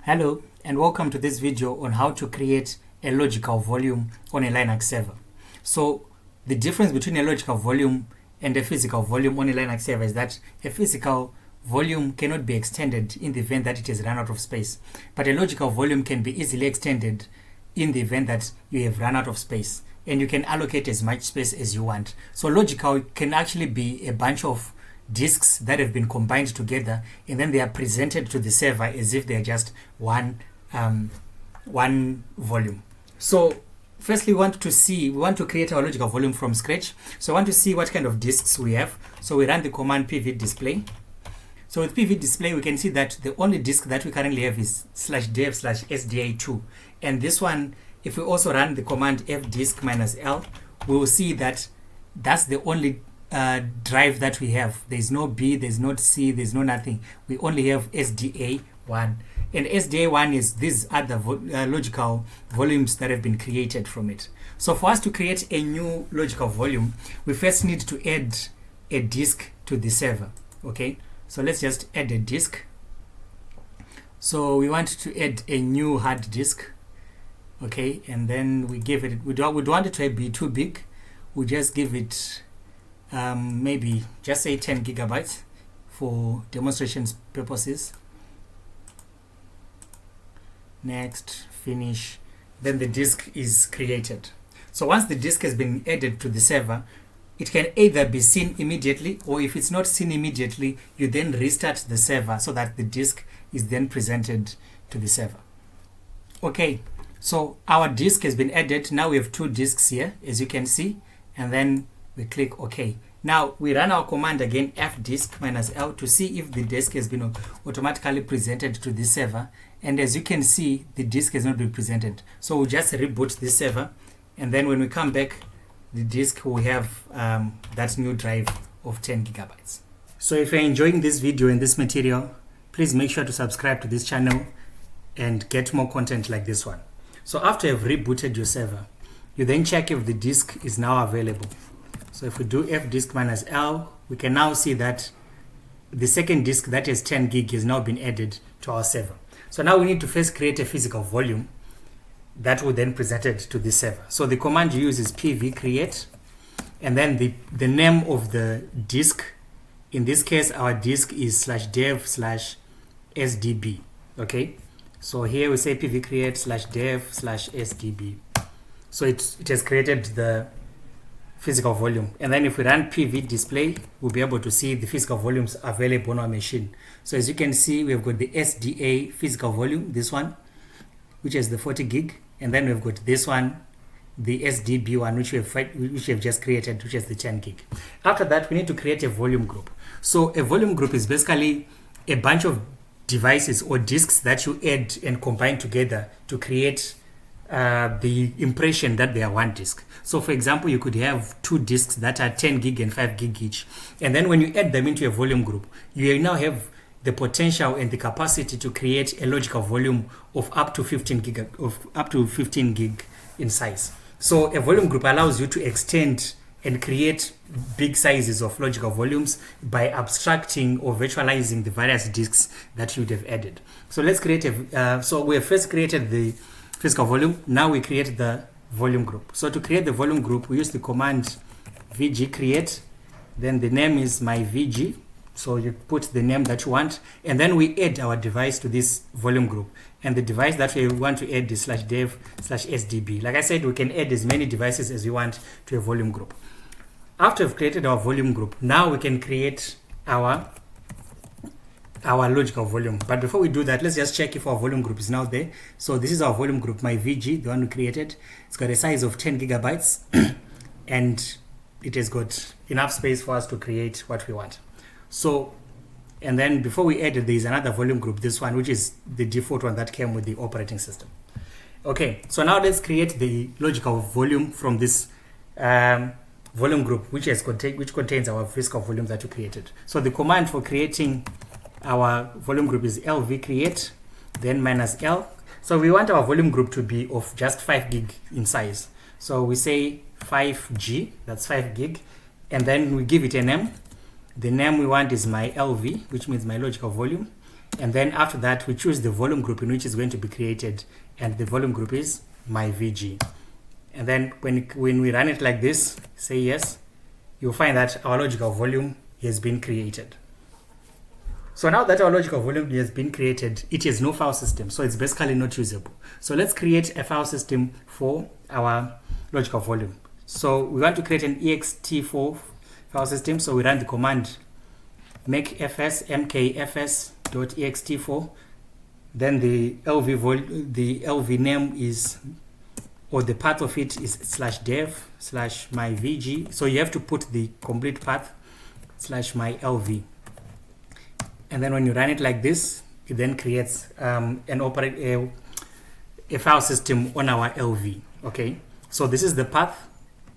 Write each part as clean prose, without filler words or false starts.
Hello and welcome to this video on how to create a logical volume on a Linux server. So the difference between a logical volume and a physical volume on a Linux server is that a physical volume cannot be extended in the event that it has run out of space, but a logical volume can be easily extended in the event that you have run out of space, and you can allocate as much space as you want. So logical can actually be a bunch of disks that have been combined together, and then they are presented to the server as if they are just one volume. So firstly, we want to create our logical volume from scratch. So I want to see what kind of disks we have. So we run the command pv display. So with pv display, we can see that the only disk that we currently have is /dev/sda2, and this one, if we also run the command fdisk-l, we will see that that's the only drive that we have. There's no B, there's no C, there's no nothing. We only have SDA1, and SDA1 is these other logical volumes that have been created from it. So for us to create a new logical volume, we first need to add a disk to the server. Okay, so let's just add a disk. So we want to add a new hard disk. Okay, and then we give it, we don't want it to be too big. We just give it maybe just say 10 gigabytes for demonstration purposes. Next, finish. Then the disk is created. So once the disk has been added to the server, it can either be seen immediately, or if it's not seen immediately, you then restart the server so that the disk is then presented to the server. Okay, so our disk has been added. Now we have two disks here, as you can see, and then we click OK. Now we run our command again, fdisk-l, to see if the disk has been automatically presented to the server. And as you can see, the disk has not been presented. So we'll just reboot this server, and then when we come back, the disk will have that new drive of 10 gigabytes. So if you're enjoying this video and this material, please make sure to subscribe to this channel and get more content like this one. So after you've rebooted your server, you then check if the disk is now available. So if we do fdisk-l, we can now see that the second disk that is 10 gig has now been added to our server. So now we need to first create a physical volume that will then present it to the server. So the command you use is pv create, and then the name of the disk. In this case, our disk is /dev/sdb. Okay, so here we say pv create /dev/sdb. So it has created the physical volume, and then if we run pv display, we'll be able to see the physical volumes available on our machine. So as you can see, we've got the SDA physical volume, this one, which is the 40 gig, and then we've got this one, the SDB one, which we have just created, which is the 10 gig. After that, we need to create a volume group. So a volume group is basically a bunch of devices or disks that you add and combine together to create the impression that they are one disk. So for example, you could have two disks that are 10 gig and 5 gig each, and then when you add them into a volume group, you now have the potential and the capacity to create a logical volume of up to 15 gig in size. So a volume group allows you to extend and create big sizes of logical volumes by abstracting or virtualizing the various disks that you'd have added. So let's create so we have first created the physical volume. Now we create the volume group. So to create the volume group, we use the command vg create, then the name is my vg, so you put the name that you want, and then we add our device to this volume group, and the device that we want to add is /dev/sdb. Like I said, we can add as many devices as we want to a volume group. After we've created our volume group, now we can create our logical volume. But before we do that, let's just check if our volume group is now there. So this is our volume group, my VG, the one we created. It's got a size of 10 gigabytes and it has got enough space for us to create what we want. So, and then before we add it, there is another volume group, this one, which is the default one that came with the operating system. Okay, so now let's create the logical volume from this volume group, which contains our physical volume that we created. So the command for creating our volume group is lv create, then -l. So we want our volume group to be of just 5 gig in size. So we say 5G, that's 5 gig, and then we give it a name. The name we want is my LV, which means my logical volume, And then after that, we choose the volume group in which is going to be created, and the volume group is my VG. And then when we run it like this, say yes, you'll find that our logical volume has been created. So now that our logical volume has been created, it has no file system, so it's basically not usable. So let's create a file system for our logical volume. So we want to create an ext4 file system, so we run the command make fs mkfs.ext4. Then the LV name is, or the path of it is /dev/myvg. So you have to put the complete path /myLV. And then when you run it like this, it then creates a file system on our LV. Okay, so this is the path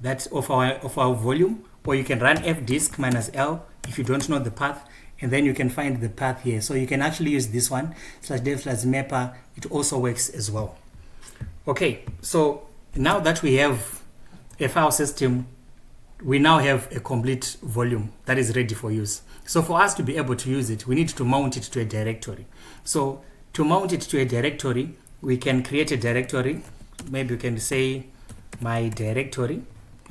that of our volume, or you can run fdisk -l if you don't know the path, and then you can find the path here. So you can actually use this one /dev/mapper. It also works as well. Okay, so now that we have a file system, we now have a complete volume that is ready for use. So for us to be able to use it, we need to mount it to a directory. So to mount it to a directory, we can create a directory. Maybe we can say my directory,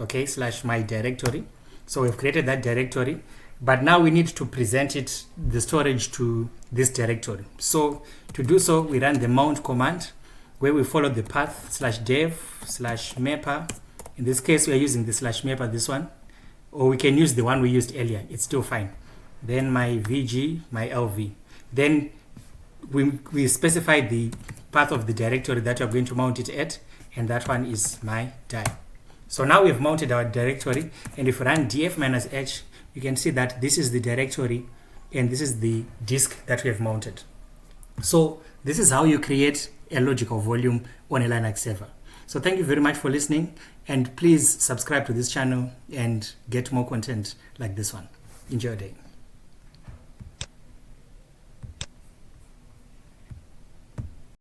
okay, /my directory. So we've created that directory, but now we need to present it, the storage, to this directory. So to do so, we run the mount command, where we follow the path /dev/mapper. In this case, we are using the /mapper, this one, or we can use the one we used earlier. It's still fine. Then my VG, my LV. Then we specify the path of the directory that we're going to mount it at, and that one is my die. So now we've mounted our directory, and if we run df-h, you can see that this is the directory, and this is the disk that we have mounted. So this is how you create a logical volume on a Linux server. So thank you very much for listening, and please subscribe to this channel and get more content like this one. Enjoy your day.